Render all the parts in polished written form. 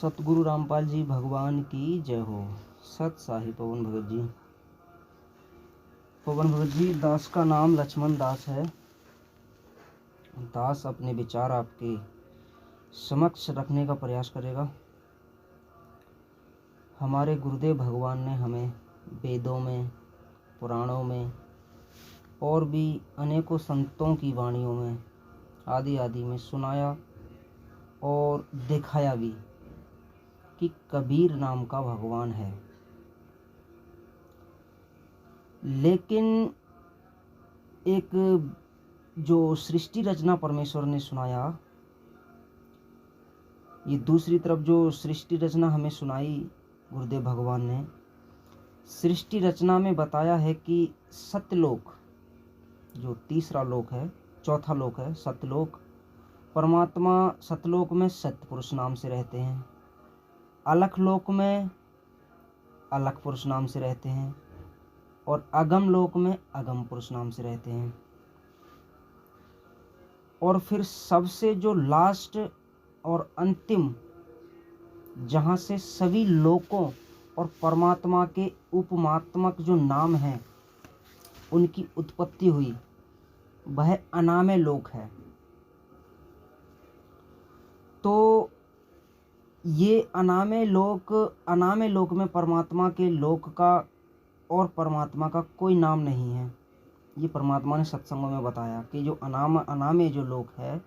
सतगुरु रामपाल जी भगवान की जय हो। सत साहिब पवन भगत जी। पवन भगत जी दास का नाम लक्ष्मण दास है। दास अपने विचार आपके समक्ष रखने का प्रयास करेगा। हमारे गुरुदेव भगवान ने हमें वेदों में, पुराणों में और भी अनेकों संतों की वाणियों में आदि आदि में सुनाया और दिखाया भी कि कबीर नाम का भगवान है। लेकिन एक जो सृष्टि रचना परमेश्वर ने सुनाया, ये दूसरी तरफ जो सृष्टि रचना हमें सुनाई गुरुदेव भगवान ने, सृष्टि रचना में बताया है कि सत्यलोक जो तीसरा लोक है, चौथा लोक है सत्यलोक, परमात्मा सत्यलोक में सत्य पुरुष नाम से रहते हैं, अलख लोक में अलख पुरुष नाम से रहते हैं और अगम लोक में अगम पुरुष नाम से रहते हैं। और फिर सबसे जो लास्ट और अंतिम, जहाँ से सभी लोकों और परमात्मा के उपमात्मक जो नाम हैं उनकी उत्पत्ति हुई, वह अनामय लोक है। तो ये अनामय लोक में परमात्मा के लोक का और परमात्मा का कोई नाम नहीं है। ये परमात्मा ने सत्संगों में बताया कि जो अनामय जो लोक है,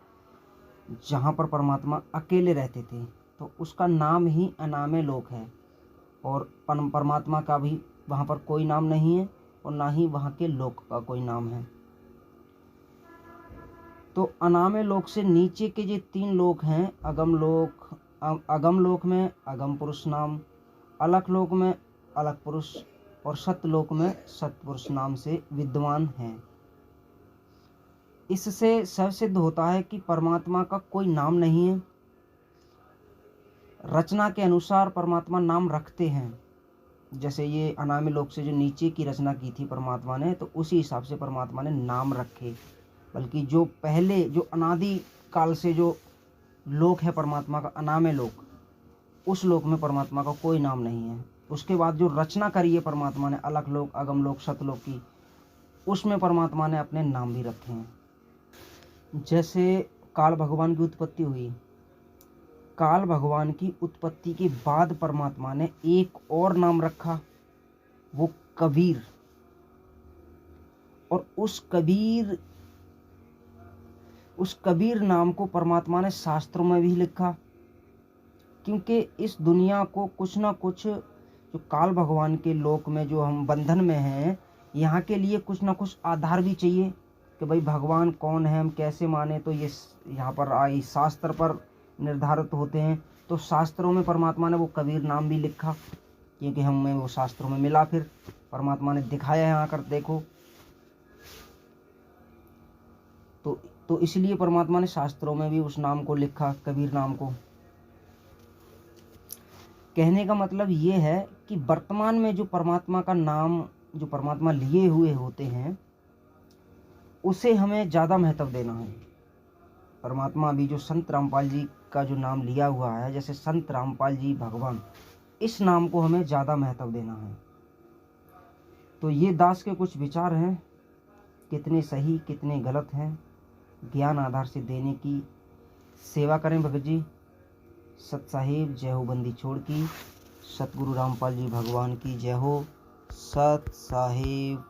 जहाँ पर परमात्मा अकेले रहते थे, तो उसका नाम ही अनामय लोक है और परमात्मा का भी वहाँ पर कोई नाम नहीं है और ना ही वहाँ के लोक का कोई नाम है। तो अनामय लोक से नीचे के जो तीन लोक हैं, अगम लोक में अगम पुरुष नाम, अलख लोक में अलख पुरुष और सत्यलोक में सत्पुरुष नाम से विद्यमान हैं। इससे सब सिद्ध होता है कि परमात्मा का कोई नाम नहीं है। रचना के अनुसार परमात्मा नाम रखते हैं। जैसे ये अनामय लोक से जो नीचे की रचना की थी परमात्मा ने, तो उसी हिसाब से परमात्मा ने नाम रखे। बल्कि जो पहले जो अनादि काल से जो लोक है परमात्मा का, अनामय लोक, उस लोक में परमात्मा का कोई नाम नहीं है। उसके बाद जो रचना करी है परमात्मा ने अलख लोक, अगम लोक, सतलोक की, उसमें परमात्मा ने अपने नाम भी रखे हैं। जैसे काल भगवान की उत्पत्ति हुई, काल भगवान की उत्पत्ति के बाद परमात्मा ने एक और नाम रखा, वो कबीर। और उस कबीर नाम को परमात्मा ने शास्त्रों में भी लिखा, क्योंकि इस दुनिया को कुछ ना कुछ, जो काल भगवान के लोक में जो हम बंधन में हैं, यहाँ के लिए कुछ ना कुछ आधार भी चाहिए कि भाई भगवान कौन है, हम कैसे माने। तो ये यहाँ पर शास्त्र पर निर्धारित होते हैं। तो शास्त्रों में परमात्मा ने वो कबीर नाम भी लिखा, क्योंकि हमें वो शास्त्रों में मिला, फिर परमात्मा ने दिखाया है आकर देखो। तो इसलिए परमात्मा ने शास्त्रों में भी उस नाम को लिखा, कबीर नाम को। कहने का मतलब ये है कि वर्तमान में जो परमात्मा का नाम, जो परमात्मा लिए हुए होते हैं, उसे हमें ज़्यादा महत्व देना है। परमात्मा अभी जो संत रामपाल जी का जो नाम लिया हुआ है, जैसे संत रामपाल जी भगवान, इस नाम को हमें ज़्यादा महत्व देना है। तो ये दास के कुछ विचार हैं, कितने सही कितने गलत हैं, ज्ञान आधार से देने की सेवा करें भगत जी। सत साहिब जय हो बंदी छोड़ की। सतगुरु रामपाल जी भगवान की जय हो। सत साहिब।